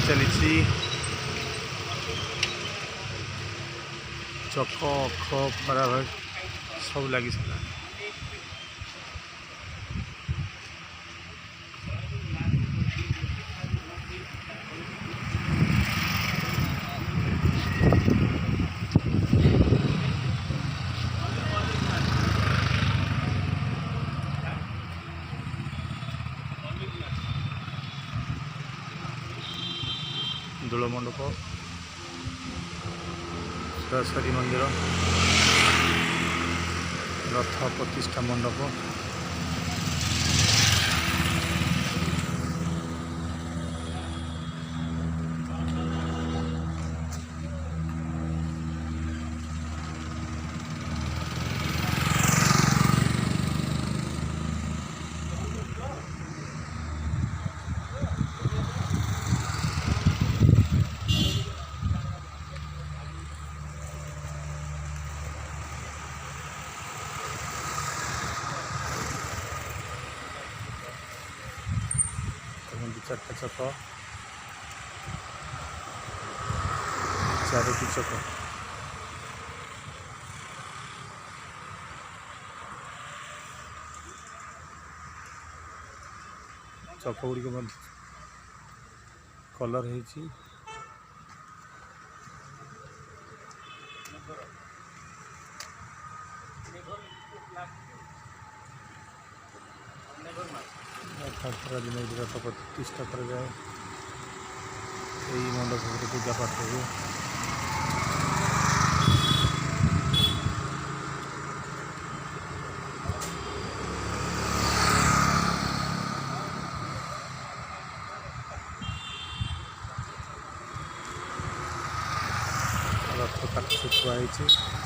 चली चक अख परा सब लगी सारा दोल मंडप सरस्वती मंदिर रथ प्रतिष्ठा मंडप चारटा चक चारोटी चक चक गुड़िक कलर है दिन रथ प्रतिष्ठा कर जाए मंडप पूजा पाठ हुए रथ काठ थुआई।